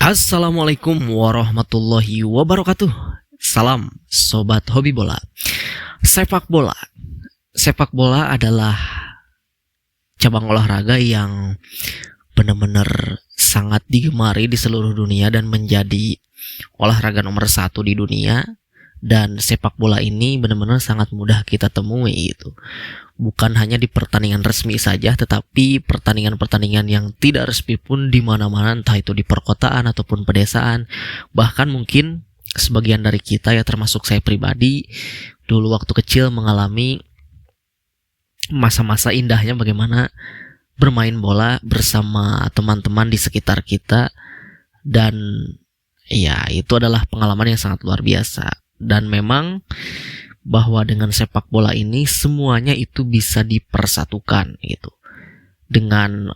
Assalamualaikum warahmatullahi wabarakatuh. Salam sobat hobi bola. Sepak bola. Sepak bola adalah cabang olahraga yang benar-benar sangat digemari di seluruh dunia dan menjadi olahraga nomor 1 di dunia. Dan sepak bola ini benar-benar sangat mudah kita temui itu. Bukan hanya di pertandingan resmi saja, tetapi pertandingan-pertandingan yang tidak resmi pun di mana-mana, entah itu di perkotaan ataupun pedesaan. Bahkan mungkin sebagian dari kita, ya termasuk saya pribadi, dulu waktu kecil mengalami masa-masa indahnya bagaimana bermain bola bersama teman-teman di sekitar kita. Dan ya, itu adalah pengalaman yang sangat luar biasa. Dan memang bahwa dengan sepak bola ini semuanya itu bisa dipersatukan gitu. Dengan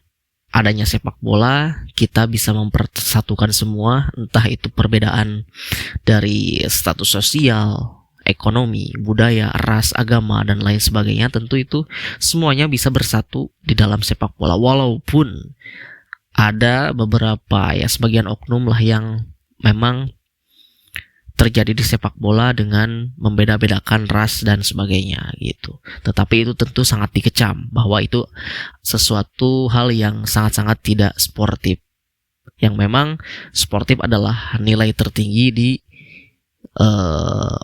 adanya sepak bola kita bisa mempersatukan semua, entah itu perbedaan dari status sosial, ekonomi, budaya, ras, agama dan lain sebagainya. Tentu itu semuanya bisa bersatu di dalam sepak bola, walaupun ada beberapa sebagian oknum lah yang memang terjadi di sepak bola dengan membeda-bedakan ras dan sebagainya gitu. Tetapi itu tentu sangat dikecam bahwa itu sesuatu hal yang sangat-sangat tidak sportif. Yang memang sportif adalah nilai tertinggi di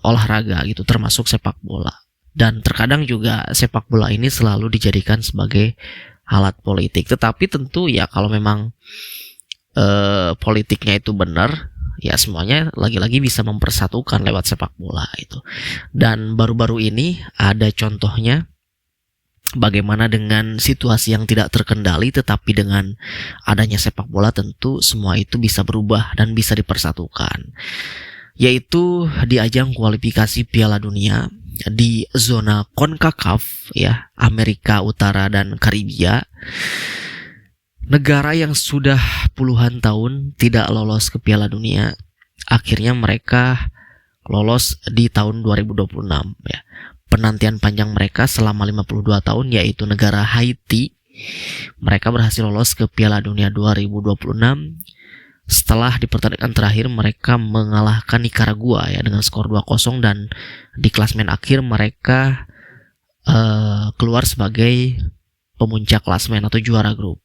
olahraga gitu, termasuk sepak bola. Dan terkadang juga sepak bola ini selalu dijadikan sebagai alat politik. Tetapi tentu ya kalau memang politiknya itu benar, ya semuanya lagi-lagi bisa mempersatukan lewat sepak bola itu. Dan baru-baru ini ada contohnya bagaimana dengan situasi yang tidak terkendali, tetapi dengan adanya sepak bola tentu semua itu bisa berubah dan bisa dipersatukan. Yaitu di ajang kualifikasi Piala Dunia di zona CONCACAF ya, Amerika Utara dan Karibia. Negara yang sudah puluhan tahun tidak lolos ke Piala Dunia, akhirnya mereka lolos di tahun 2026 ya. Penantian panjang mereka selama 52 tahun, yaitu negara Haiti. Mereka berhasil lolos ke Piala Dunia 2026 setelah di pertandingan terakhir mereka mengalahkan Nicaragua ya dengan skor 2-0, dan di klasmen akhir mereka keluar sebagai pemuncak klasmen atau juara grup,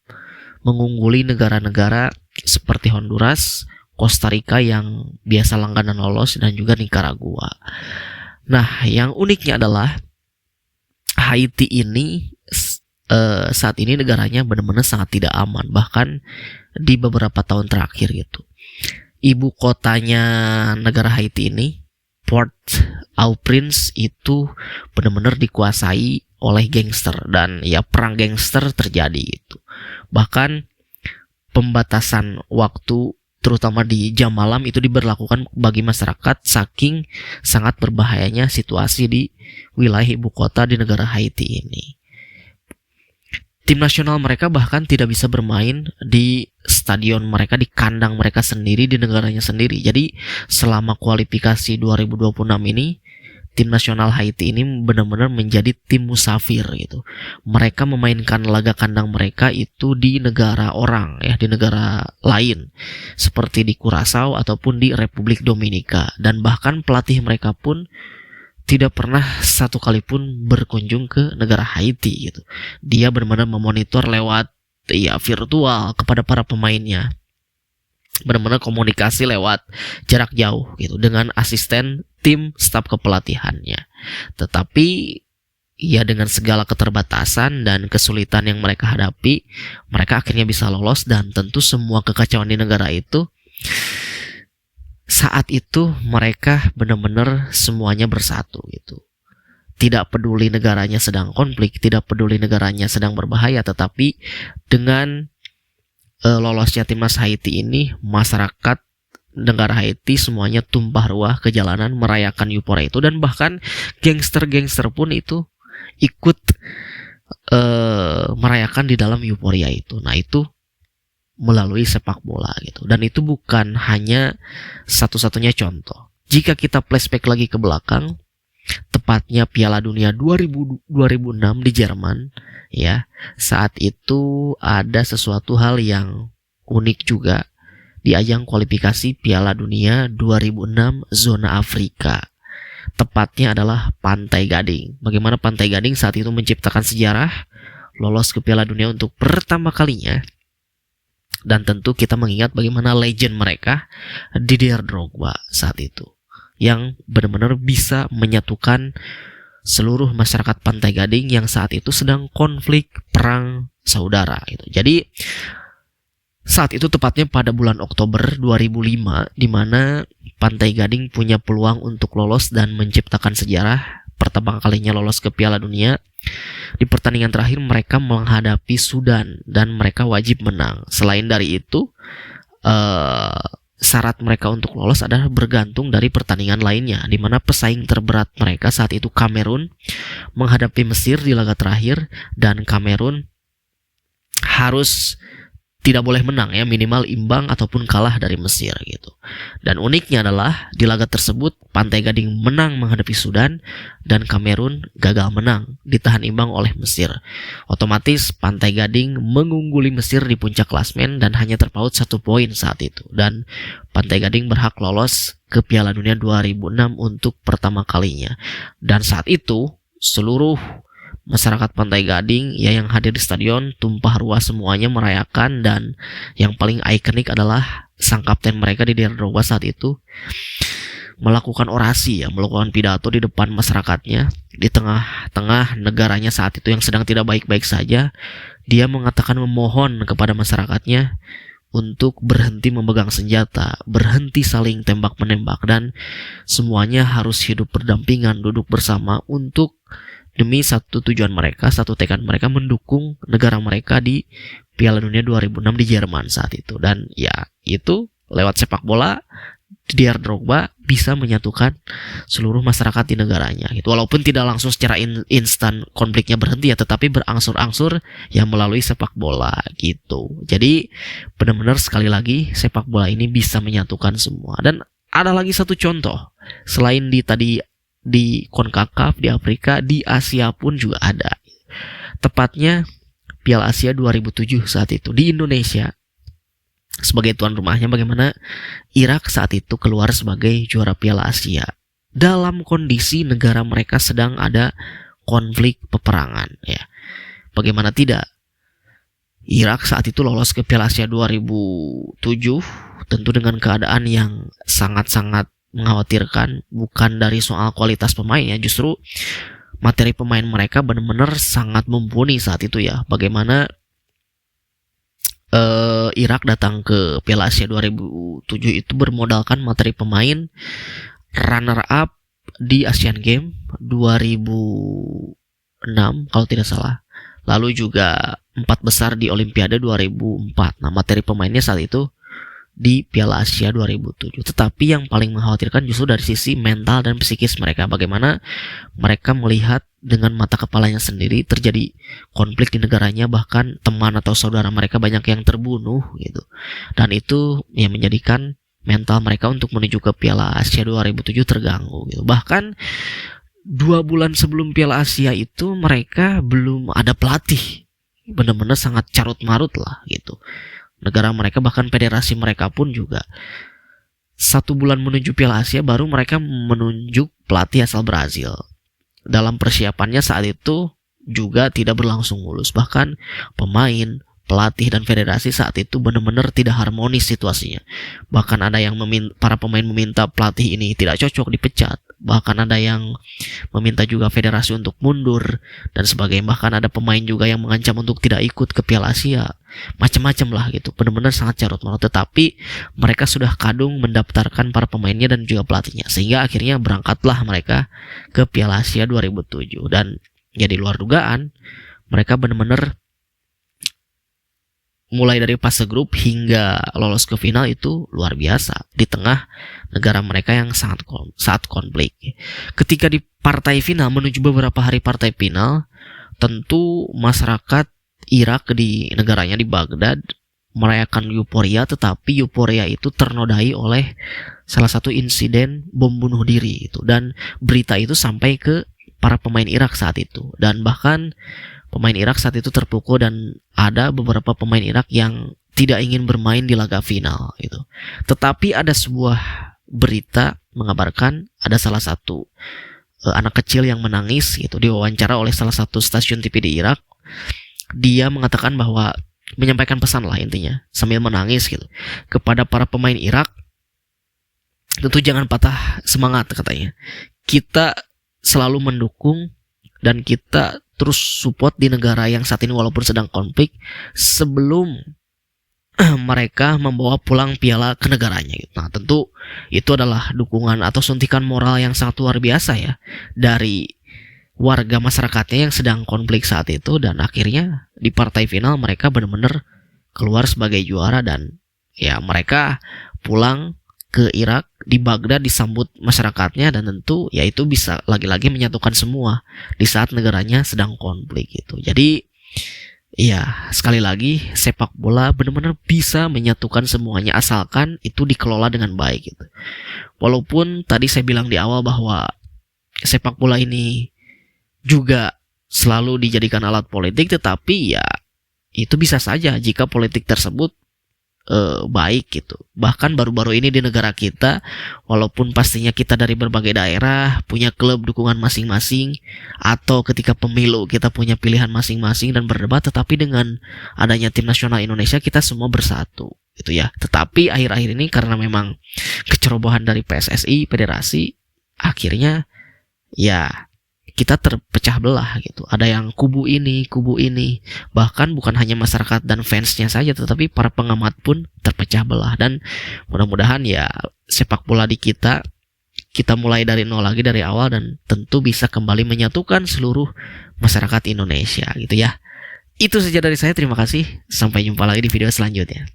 mengungguli negara-negara seperti Honduras, Costa Rica yang biasa langganan lolos, dan juga Nicaragua. Nah, yang uniknya adalah Haiti ini saat ini negaranya benar-benar sangat tidak aman, bahkan di beberapa tahun terakhir gitu. Ibu kotanya negara Haiti ini, Port-au-Prince, itu benar-benar dikuasai oleh gangster, dan ya perang gangster terjadi gitu. Bahkan pembatasan waktu terutama di jam malam itu diberlakukan bagi masyarakat saking sangat berbahayanya situasi di wilayah ibu kota di negara Haiti ini. Tim nasional mereka bahkan tidak bisa bermain di stadion mereka, di kandang mereka sendiri, di negaranya sendiri. Jadi selama kualifikasi 2026 ini, tim nasional Haiti ini benar-benar menjadi tim musafir gitu. Mereka memainkan laga kandang mereka itu di negara orang ya, di negara lain seperti di Curaçao ataupun di Republik Dominika. Dan bahkan pelatih mereka pun tidak pernah satu kali pun berkunjung ke negara Haiti gitu. Dia benar-benar memonitor lewat virtual kepada para pemainnya. Benar-benar komunikasi lewat jarak jauh gitu dengan asisten tim staf kepelatihannya. Tetapi ya dengan segala keterbatasan dan kesulitan yang mereka hadapi, mereka akhirnya bisa lolos. Dan tentu semua kekacauan di negara itu, saat itu mereka benar-benar semuanya bersatu gitu. Tidak peduli negaranya sedang konflik, tidak peduli negaranya sedang berbahaya, tetapi dengan lolosnya timnas Haiti ini, masyarakat negara Haiti semuanya tumpah ruah ke jalanan merayakan euforia itu. Dan bahkan gangster-gangster pun itu ikut merayakan di dalam euforia itu. Nah, itu melalui sepak bola gitu. Dan itu bukan hanya satu-satunya contoh. Jika kita flashback lagi ke belakang, tepatnya Piala Dunia 2006 di Jerman ya, saat itu ada sesuatu hal yang unik juga, di ajang kualifikasi Piala Dunia 2006 zona Afrika. Tepatnya adalah Pantai Gading. Bagaimana Pantai Gading saat itu menciptakan sejarah, lolos ke Piala Dunia untuk pertama kalinya. Dan tentu kita mengingat bagaimana legend mereka, Didier Drogba saat itu, yang benar-benar bisa menyatukan seluruh masyarakat Pantai Gading yang saat itu sedang konflik perang saudara gitu. Jadi saat itu tepatnya pada bulan Oktober 2005, di mana Pantai Gading punya peluang untuk lolos dan menciptakan sejarah, pertama kalinya lolos ke Piala Dunia. Di pertandingan terakhir mereka menghadapi Sudan dan mereka wajib menang. Selain dari itu, syarat mereka untuk lolos adalah bergantung dari pertandingan lainnya, di mana pesaing terberat mereka saat itu Kamerun menghadapi Mesir di laga terakhir, dan Kamerun harus tidak boleh menang ya, minimal imbang ataupun kalah dari Mesir gitu. Dan uniknya adalah di laga tersebut Pantai Gading menang menghadapi Sudan dan Kamerun gagal menang, ditahan imbang oleh Mesir. Otomatis Pantai Gading mengungguli Mesir di puncak klasmen dan hanya terpaut 1 poin saat itu. Dan Pantai Gading berhak lolos ke Piala Dunia 2006 untuk pertama kalinya. Dan saat itu seluruh masyarakat Pantai Gading ya yang hadir di stadion tumpah ruah semuanya merayakan, dan yang paling ikonik adalah sang kapten mereka Didier Drogba saat itu melakukan orasi ya, melakukan pidato di depan masyarakatnya di tengah-tengah negaranya saat itu yang sedang tidak baik-baik saja. Dia mengatakan memohon kepada masyarakatnya untuk berhenti memegang senjata, berhenti saling tembak-menembak, dan semuanya harus hidup berdampingan, duduk bersama untuk demi satu tujuan mereka, satu tekad mereka mendukung negara mereka di Piala Dunia 2006 di Jerman saat itu. Dan ya itu lewat sepak bola Didier Drogba bisa menyatukan seluruh masyarakat di negaranya gitu. Walaupun tidak langsung secara instan konfliknya berhenti ya, tetapi berangsur-angsur ya melalui sepak bola gitu. Jadi benar-benar sekali lagi sepak bola ini bisa menyatukan semua. Dan ada lagi satu contoh selain di CONCACAF, di Afrika, di Asia pun juga ada. Tepatnya Piala Asia 2007 saat itu di Indonesia. Sebagai tuan rumahnya, bagaimana Irak saat itu keluar sebagai juara Piala Asia dalam kondisi negara mereka sedang ada konflik peperangan ya. Bagaimana tidak, Irak saat itu lolos ke Piala Asia 2007 tentu dengan keadaan yang sangat-sangat mengkhawatirkan, bukan dari soal kualitas pemain ya, justru materi pemain mereka benar-benar sangat mumpuni saat itu ya. Bagaimana Irak datang ke Piala Asia 2007 itu bermodalkan materi pemain runner up di Asian Games 2006 kalau tidak salah, lalu juga 4 besar di Olimpiade 2004. Nah, materi pemainnya saat itu di Piala Asia 2007. Tetapi yang paling mengkhawatirkan justru dari sisi mental dan psikis mereka. Bagaimana mereka melihat dengan mata kepalanya sendiri terjadi konflik di negaranya, bahkan teman atau saudara mereka banyak yang terbunuh gitu. Dan itu yang menjadikan mental mereka untuk menuju ke Piala Asia 2007 terganggu gitu. Bahkan 2 bulan sebelum Piala Asia itu mereka belum ada pelatih. Benar-benar sangat carut marut lah gitu. Negara mereka, bahkan federasi mereka pun juga 1 bulan menuju Piala Asia baru mereka menunjuk pelatih asal Brazil. Dalam persiapannya saat itu juga tidak berlangsung mulus. Bahkan pemain, pelatih, dan federasi saat itu benar-benar tidak harmonis situasinya. Bahkan ada yang para pemain meminta pelatih ini tidak cocok, dipecat. Bahkan ada yang meminta juga federasi untuk mundur dan sebagainya. Bahkan ada pemain juga yang mengancam untuk tidak ikut ke Piala Asia. Macam-macam lah gitu. Benar-benar sangat carut marut. Tetapi mereka sudah kadung mendaftarkan para pemainnya dan juga pelatihnya, sehingga akhirnya berangkatlah mereka ke Piala Asia 2007. Dan ya di luar dugaan, mereka benar-benar mulai dari fase grup hingga lolos ke final itu luar biasa di tengah negara mereka yang saat konflik. Ketika di partai final, menuju beberapa hari partai final, tentu masyarakat Irak di negaranya di Baghdad merayakan euforia, tetapi euforia itu ternodai oleh salah satu insiden bom bunuh diri itu, dan berita itu sampai ke para pemain Irak saat itu, dan bahkan pemain Irak saat itu terpukul dan ada beberapa pemain Irak yang tidak ingin bermain di laga final gitu. Tetapi ada sebuah berita mengabarkan ada salah satu anak kecil yang menangis gitu, diwawancara oleh salah satu stasiun TV di Irak. Dia mengatakan bahwa menyampaikan pesan lah intinya sambil menangis gitu kepada para pemain Irak. Tentu jangan patah semangat katanya. Kita selalu mendukung dan kita terus support di negara yang saat ini walaupun sedang konflik sebelum mereka membawa pulang piala ke negaranya. Nah, tentu itu adalah dukungan atau suntikan moral yang sangat luar biasa ya dari warga masyarakatnya yang sedang konflik saat itu, dan akhirnya di partai final mereka benar-benar keluar sebagai juara dan ya mereka pulang ke Irak, di Baghdad disambut masyarakatnya, dan tentu ya itu bisa lagi-lagi menyatukan semua di saat negaranya sedang konflik gitu. Jadi ya, sekali lagi sepak bola benar-benar bisa menyatukan semuanya asalkan itu dikelola dengan baik gitu. Walaupun tadi saya bilang di awal bahwa sepak bola ini juga selalu dijadikan alat politik, tetapi ya itu bisa saja jika politik tersebut baik gitu. Bahkan baru-baru ini di negara kita, walaupun pastinya kita dari berbagai daerah punya klub dukungan masing-masing, atau ketika pemilu kita punya pilihan masing-masing dan berdebat, tetapi dengan adanya tim nasional Indonesia kita semua bersatu gitu ya. Tetapi akhir-akhir ini karena memang kecerobohan dari PSSI, federasi, akhirnya ya kita terpecah belah gitu. Ada yang kubu ini, bahkan bukan hanya masyarakat dan fansnya saja, tetapi para pengamat pun terpecah belah. Dan mudah-mudahan ya sepak bola di kita mulai dari nol lagi dari awal, dan tentu bisa kembali menyatukan seluruh masyarakat Indonesia gitu ya. Itu saja dari saya, terima kasih. Sampai jumpa lagi di video selanjutnya.